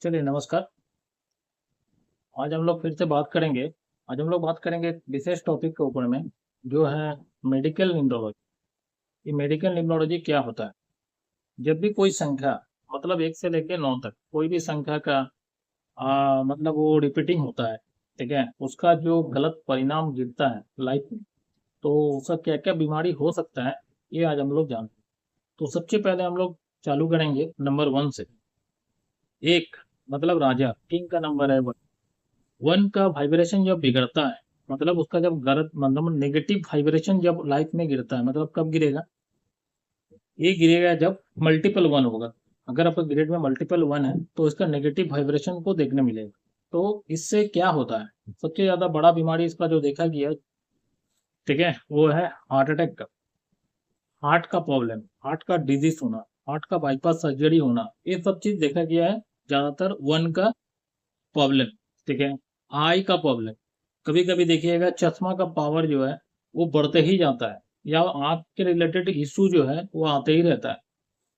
चलिए नमस्कार। आज हम लोग फिर से बात करेंगे। आज हम लोग बात करेंगे एक विशेष टॉपिक के ऊपर में, जो है मेडिकल न्यूमरोलॉजी। ये मेडिकल न्यूमरोलॉजी क्या होता है? जब भी कोई संख्या, मतलब 1 से लेके 9 तक कोई भी संख्या का मतलब वो रिपीटिंग होता है, ठीक है? उसका जो गलत परिणाम गिरता है लाइफ में, तो उसका क्या-क्या बीमारी हो सकता है, ये आज हम लोग जानते हैं। तो सबसे पहले हम लोग चालू करेंगे नंबर 1 से। 1 मतलब राजा, किंग का नंबर है 1। वन का वाइब्रेशन जब बिगड़ता है, मतलब उसका जब गलत मतलब नेगेटिव वाइब्रेशन जब लाइफ में गिरता है, मतलब कब गिरेगा? ये गिरेगा जब मल्टीपल वन होगा। अगर आपका ग्रेड में मल्टीपल वन है तो इसका नेगेटिव वाइब्रेशन को देखने मिलेगा। तो इससे क्या होता है? सबसे ज्यादा बड़ा बीमारी इसका जो देखा गया, ठीक है, वो है हार्ट अटैक का। हार्ट का प्रॉब्लम, हार्ट का डिजीज होना, हार्ट का बाईपास सर्जरी होना, ये सब चीज देखा गया है ज्यादातर वन का प्रॉब्लम, ठीक है। आई का प्रॉब्लम, कभी कभी देखिएगा चश्मा का पावर जो है वो बढ़ते ही जाता है, या आंख के रिलेटेड इशू जो है वो आते ही रहता है,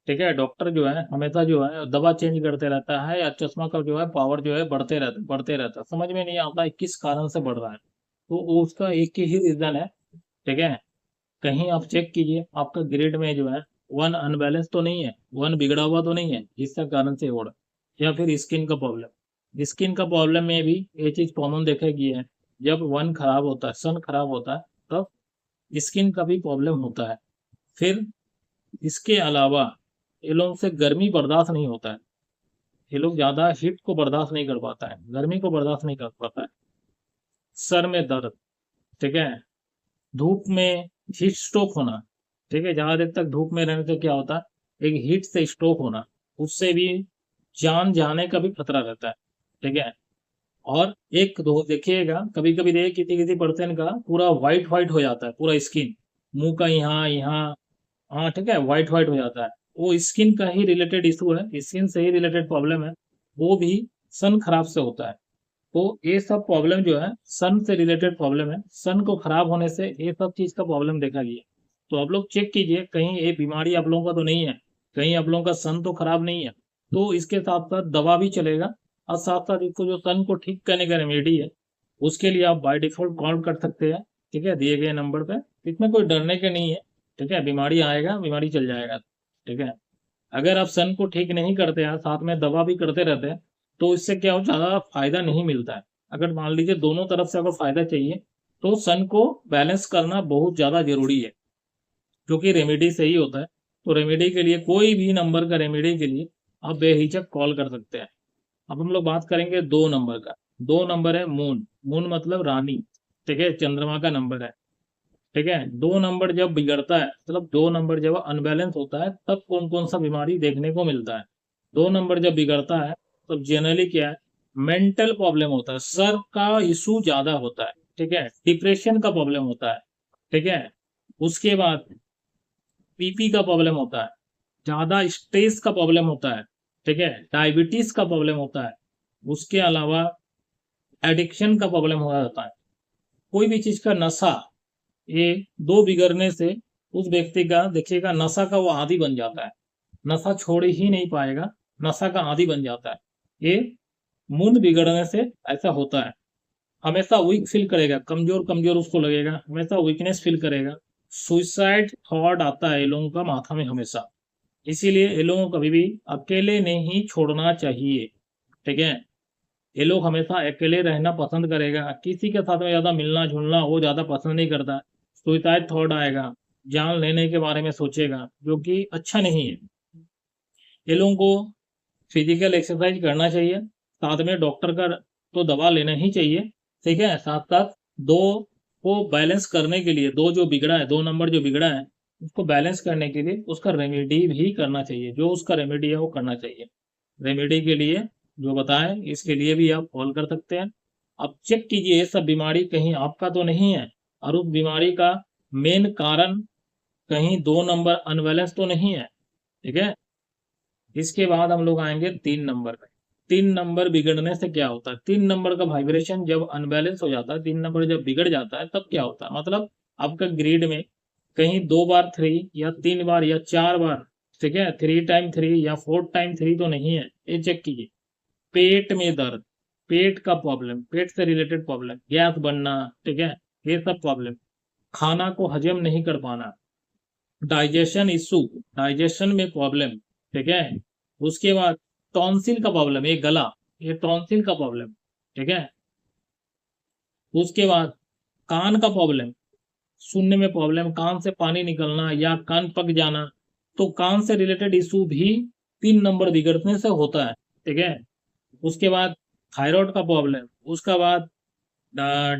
ठीक है। डॉक्टर जो है हमेशा जो है दवा चेंज करते रहता है, या चश्मा का जो है पावर जो है बढ़ते रहता है, समझ में नहीं आता है किस कारण से बढ़ रहा है। तो वो उसका एक ही रीजन है, ठीक है। कहीं आप चेक कीजिए आपका ग्रेड में जो है वन अनबैलेंस तो नहीं है, वन बिगड़ा हुआ तो नहीं है जिसका कारण से हो रहा है। या फिर स्किन का प्रॉब्लम, स्किन का प्रॉब्लम में भी ये चीज कॉमन देखा गया है। जब वन खराब होता है, सन खराब होता है, तब स्किन का भी प्रॉब्लम होता है। फिर इसके अलावा ये लोगों से गर्मी बर्दाश्त नहीं होता है, ये लोग ज्यादा हीट को बर्दाश्त नहीं कर पाता है, गर्मी को बर्दाश्त नहीं कर पाता है। सर में दर्द, ठीक है। धूप में हीट स्ट्रोक होना, ठीक है, ज्यादा देर तक धूप में रहने से क्या होता है, एक हीट से स्ट्रोक होना, उससे भी जान जाने का भी खतरा रहता है, ठीक है। और एक दो देखिएगा, कभी कभी देखिए किसी किसी पर्सन का पूरा व्हाइट व्हाइट हो जाता है, पूरा स्किन, मुंह का यहाँ यहाँ, हाँ ठीक है, व्हाइट व्हाइट हो जाता है। वो स्किन का ही रिलेटेड इशू है, स्किन से ही रिलेटेड प्रॉब्लम है, वो भी सन खराब से होता है। तो ये सब प्रॉब्लम जो है सन से रिलेटेड प्रॉब्लम है, सन को खराब होने से ये सब चीज का प्रॉब्लम देखा गया। तो आप लोग चेक कीजिए कहीं ये बीमारी आप लोगों का तो नहीं है, कहीं आप लोगों का सन तो खराब नहीं है। तो इसके साथ साथ दवा भी चलेगा, और साथ साथ इसको जो सन को ठीक करने का रेमेडी है, उसके लिए आप बाय डिफॉल्ट कॉल कर सकते हैं, ठीक है, दिए गए नंबर पे। इसमें कोई डरने के नहीं है, ठीक है। बीमारी आएगा, बीमारी चल जाएगा, ठीक है। अगर आप सन को ठीक नहीं करते हैं, साथ में दवा भी करते रहते हैं, तो इससे क्या हो, ज्यादा फायदा नहीं मिलता है। अगर मान लीजिए दोनों तरफ से अगर फायदा चाहिए, तो सन को बैलेंस करना बहुत ज्यादा जरूरी है, क्योंकि रेमेडी से ही होता है। तो रेमेडी के लिए, कोई भी नंबर का रेमेडी के लिए आप बेहिचक कॉल कर सकते हैं। अब हम लोग बात करेंगे 2 नंबर का। 2 नंबर है मून, मून मतलब रानी, ठीक है, चंद्रमा का नंबर है, ठीक है। 2 नंबर जब बिगड़ता है, मतलब 2 नंबर जब अनबैलेंस होता है, तब कौन कौन सा बीमारी देखने को मिलता है? 2 नंबर जब बिगड़ता है, तो जनरली क्या है, मेंटल प्रॉब्लम होता है, सर का इशू ज्यादा होता है, ठीक है, डिप्रेशन का प्रॉब्लम होता है, ठीक है। उसके बाद बीपी का प्रॉब्लम होता है, ज्यादा स्ट्रेस का प्रॉब्लम होता है, ठीक है, डायबिटीज का प्रॉब्लम होता है। उसके अलावा एडिक्शन का प्रॉब्लम हो जाता है, कोई भी चीज का नशा, ये 2 बिगड़ने से उस व्यक्ति का देखिएगा नशा का वो आदी बन जाता है, नशा छोड़ ही नहीं पाएगा, नशा का आदी बन जाता है। ये मूड बिगड़ने से ऐसा होता है। हमेशा वीक फील करेगा, कमजोर कमजोर उसको लगेगा, हमेशा वीकनेस फील करेगा। सुइसाइड थॉट आता है ये लोगों का माथा में हमेशा। इसीलिए ये लोगों को कभी भी अकेले नहीं छोड़ना चाहिए, ठीक है। ये लोग हमेशा अकेले रहना पसंद करेगा, किसी के साथ में ज्यादा मिलना जुलना वो ज्यादा पसंद नहीं करता। सुइसाइड थॉट आएगा, जान लेने के बारे में सोचेगा, जो कि अच्छा नहीं है। ये लोगों को फिजिकल एक्सरसाइज करना चाहिए, साथ में डॉक्टर का तो दवा लेना ही चाहिए, ठीक है। साथ साथ दो को बैलेंस करने के लिए, दो जो बिगड़ा है, 2 नंबर जो बिगड़ा है, उसको बैलेंस करने के लिए उसका रेमेडी भी करना चाहिए, जो उसका रेमेडी है वो करना चाहिए। रेमेडी के लिए जो बताएं, इसके लिए भी आप कॉल कर सकते हैं। अब चेक कीजिए ये सब बीमारी कहीं आपका तो नहीं है, और उस बीमारी का मेन कारण कहीं 2 नंबर अनबैलेंस तो नहीं है, ठीक है। इसके बाद हम लोग आएंगे 3 नंबर पे। 3 नंबर बिगड़ने से क्या होता है? 3 नंबर का वाइब्रेशन जब अनबैलेंस हो जाता है, 3 नंबर जब बिगड़ जाता है, तब क्या होता है, मतलब आपका ग्रिड में कहीं 2 बार 3 या 3 बार या 4 बार, ठीक है, 3 टाइम 3 या 4 टाइम 3 तो नहीं है, ये चेक कीजिए। पेट में दर्द, पेट का प्रॉब्लम, पेट से रिलेटेड प्रॉब्लम, गैस बनना, ठीक है, ये सब प्रॉब्लम, खाना को हजम नहीं कर पाना, डाइजेशन इशू, डाइजेशन में प्रॉब्लम, ठीक है, उसके बाद टॉन्सिल का प्रॉब्लम, ये गला, ये टॉन्सिल का प्रॉब्लम, ठीक है, उसके बाद कान का प्रॉब्लम, सुनने में प्रॉब्लम, कान से पानी निकलना या कान पक जाना, तो कान से रिलेटेड इशू भी 3 नंबर बिगड़ने से होता है, ठीक है, उसके बाद थायराइड का प्रॉब्लम, उसका बाद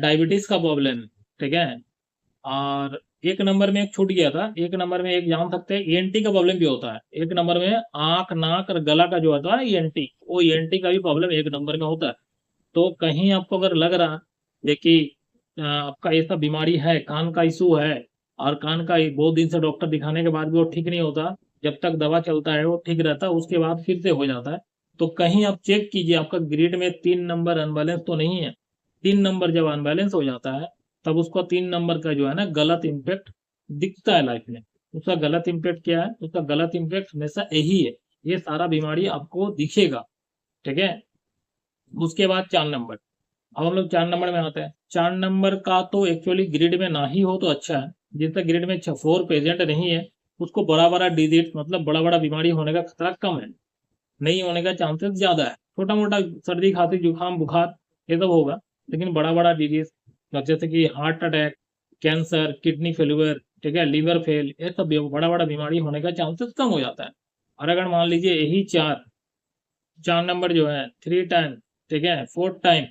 डायबिटीज का प्रॉब्लम, ठीक है, और 1 नंबर में एक छूट गया था, 1 नंबर में एक जान सकते हैं ईएनटी का प्रॉब्लम भी होता है, 1 नंबर में आंख नाक और गला का जो होता है ईएनटी, वो ईएनटी का भी प्रॉब्लम 1 नंबर में होता है। तो कहीं आपको अगर लग रहा है कि आपका ऐसा बीमारी है, कान का इशू है, और कान का बहुत दिन से डॉक्टर दिखाने के बाद भी वो ठीक नहीं होता, जब तक दवा चलता है वो ठीक रहता है, उसके बाद फिर से हो जाता है, तो कहीं आप चेक कीजिए आपका ग्रिड में 3 नंबर अनबैलेंस तो नहीं है। 3 नंबर जब अनबैलेंस हो जाता है तब उसको 3 नंबर का जो है ना गलत इम्पैक्ट दिखता है लाइफ में। उसका गलत इम्पैक्ट क्या है? उसका गलत इम्पैक्ट हमेशा यही है, ये सारा बीमारी आपको दिखेगा, ठीक है। उसके बाद 4 नंबर, अब हम लोग 4 नंबर में आते हैं। 4 नंबर का तो एक्चुअली ग्रिड में ना ही हो तो अच्छा है, जिसका ग्रिड में 4 प्रेजेंट नहीं है उसको बड़ा बड़ा डिजीज मतलब बड़ा बड़ा बीमारी होने का खतरा कम है, नहीं होने का चांसेस ज्यादा है। छोटा मोटा सर्दी खांसी जुकाम बुखार ये सब होगा, लेकिन बड़ा बड़ा डिजीज जैसे कि heart attack, cancer, kidney failure, ठीक है, लीवर फेल, ये सब बड़ा बड़ा बीमारी होने का चांसेस कम हो जाता है। और अगर मान लीजिए यही 4 नंबर जो है 3 टाइम, ठीक है, 4 टाइम,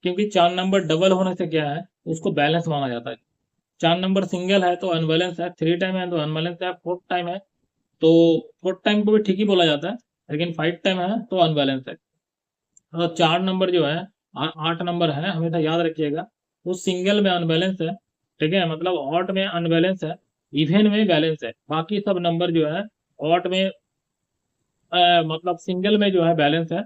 क्योंकि 4 नंबर डबल होने से क्या है उसको बैलेंस माना जाता है। 4 नंबर सिंगल है तो अनबैलेंस है, 3 टाइम है तो अनबैलेंस है, 4 टाइम है तो 4 टाइम को भी ठीक ही बोला जाता है, लेकिन 5 टाइम है तो अनबैलेंस है। और 4 नंबर जो है 8 नंबर है, हमेशा याद रखिएगा, वो सिंगल में अनबैलेंस है, ठीक है, मतलब ऑड में अनबैलेंस है, इवन में बैलेंस है, बाकी सब नंबर जो है ऑड में मतलब सिंगल में जो है बैलेंस है,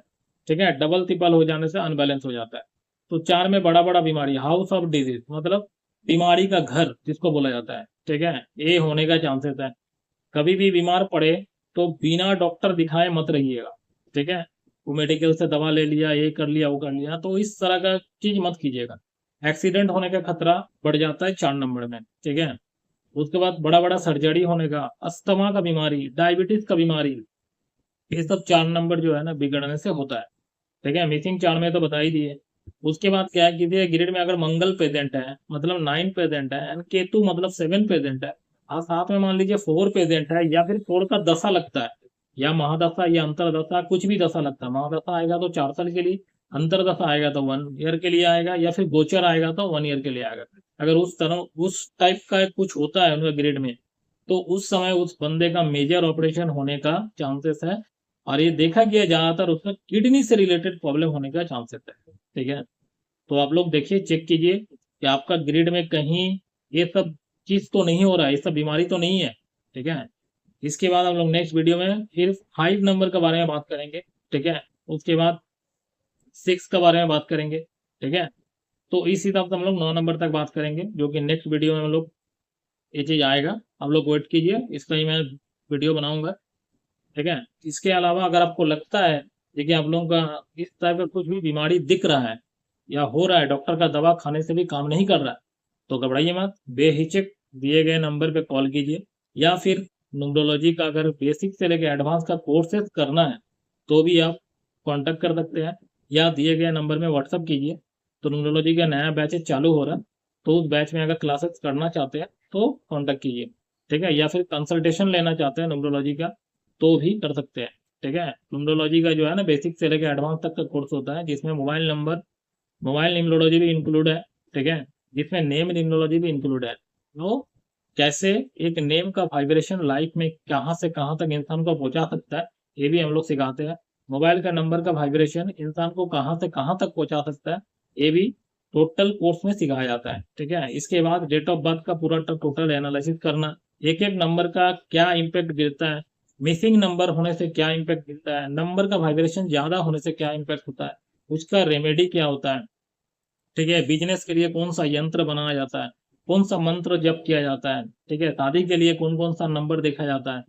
ठीक है, डबल ट्रिपल हो जाने से अनबैलेंस हो जाता है। तो 4 में बड़ा बड़ा बीमारी, हाउस ऑफ डिजीज मतलब बीमारी का घर जिसको बोला जाता है, ठीक है, ये होने का चांसेस है। कभी भी बीमार पड़े तो बिना डॉक्टर दिखाए मत रहिएगा, ठीक है, वो मेडिकल से दवा ले लिया, ये कर लिया वो कर लिया, तो इस तरह का चीज मत कीजिएगा। एक्सीडेंट होने का खतरा बढ़ जाता है 4 नंबर में, ठीक है। उसके बाद बड़ा बड़ा सर्जरी होने का, अस्थमा का बीमारी, डायबिटीज का बीमारी, ये सब 4 नंबर जो है ना बिगड़ने से होता है, ठीक है। मिसिंग 4 में तो बता ही दिए। उसके बाद क्या कीजिए, ग्रिड में अगर मंगल प्रेजेंट है मतलब 9 प्रेजेंट है, एंड केतु मतलब 7 प्रेजेंट है, और साथ में मान लीजिए 4 प्रेजेंट है, या फिर 4 का दशा लगता है, या महादशा या अंतरदशा, कुछ भी दशा लगता है, महादशा आएगा तो 4 साल के लिए, अंतरदशा आएगा तो 1 ईयर के लिए आएगा, या फिर गोचर आएगा तो 1 ईयर के लिए आएगा। अगर उस तरह उस टाइप का कुछ होता है उनका ग्रिड में, तो उस समय उस बंदे का मेजर ऑपरेशन होने का चांसेस है, और ये देखा गया ज्यादातर उसमें किडनी से रिलेटेड प्रॉब्लम होने का चांसेस है, ठीक है। तो आप लोग देखिए, चेक कीजिए कि आपका ग्रिड में कहीं ये सब चीज तो नहीं हो रहा है, ये सब बीमारी तो नहीं है, ठीक है। इसके बाद हम लोग नेक्स्ट वीडियो में फिर 5 नंबर के बारे में बात करेंगे, ठीक है, उसके बाद 6 के बारे में बात करेंगे, ठीक है। तो इस हिसाब से हम लोग 9 नंबर तक बात करेंगे, जो कि नेक्स्ट वीडियो में हम लोग ये चीज आएगा, आप लोग वेट कीजिए, इसका ही मैं वीडियो बनाऊंगा, ठीक है। इसके अलावा अगर आपको लगता है देखिए आप लोगों का इस टाइप का कुछ भी बीमारी दिख रहा है या हो रहा है, डॉक्टर का दवा खाने से भी काम नहीं कर रहा है, तो घबराइए मत, बेहिचक दिए गए नंबर पे कॉल कीजिए, या फिर न्यूमरोलॉजी का अगर बेसिक से लेकर एडवांस का कोर्सेज करना है तो भी आप कांटेक्ट कर सकते हैं, या दिए गए नंबर में व्हाट्सअप कीजिए। तो न्यूमरोलॉजी का नया बैच चालू हो रहा है, तो उस बैच में अगर क्लासेस करना चाहते हैं तो कांटेक्ट कीजिए, ठीक है, या फिर कंसल्टेशन लेना चाहते हैं न्यूमरोलॉजी का तो भी कर सकते हैं, ठीक है। न्यूमरोलॉजी का जो है ना बेसिक से लेकर एडवांस तक का कोर्स होता है, जिसमें मोबाइल न्यूमरोलॉजी भी इंक्लूड है, ठीक है, जिसमें नेम न्यूमरोलॉजी भी इंक्लूड है। तो कैसे एक नेम का वाइब्रेशन लाइफ में कहाँ से कहाँ तक इंसान को पहुंचा सकता है, ये भी हम लोग सिखाते हैं। मोबाइल का नंबर का वाइब्रेशन इंसान को कहाँ से कहाँ तक पहुंचा सकता है, ये भी टोटल कोर्स में सिखाया जाता है, ठीक है। इसके बाद डेट ऑफ बर्थ का पूरा टोटल एनालिसिस करना, एक एक नंबर का क्या इम्पैक्ट गिरता है, मिसिंग नंबर होने से क्या इम्पैक्ट गिरता है, नंबर का वाइब्रेशन ज्यादा होने से क्या इम्पैक्ट होता है, उसका रेमेडी क्या होता है, ठीक है, बिजनेस के लिए कौन सा यंत्र बनाया जाता है, कौन सा मंत्र जप किया जाता है, ठीक है, शादी के लिए कौन कौन सा नंबर देखा जाता है,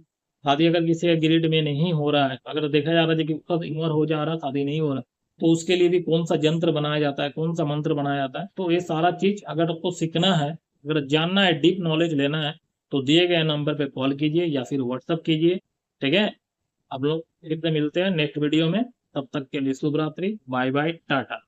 शादी अगर किसी का ग्रिड में नहीं हो रहा है, अगर देखा जा रहा है कि उसका उम्र हो जा रहा है शादी नहीं हो रहा, तो उसके लिए भी कौन सा यंत्र बनाया जाता है, कौन सा मंत्र बनाया जाता है, तो ये सारा चीज अगर आपको सीखना है, अगर जानना है, डीप नॉलेज लेना है, तो दिए गए नंबर पे कॉल कीजिए या फिर व्हाट्सअप कीजिए। ठीक है, अब लोग फिर से मिलते हैं नेक्स्ट वीडियो में। तब तक के लिए शुभ रात्रि, बाय बाय, टाटा।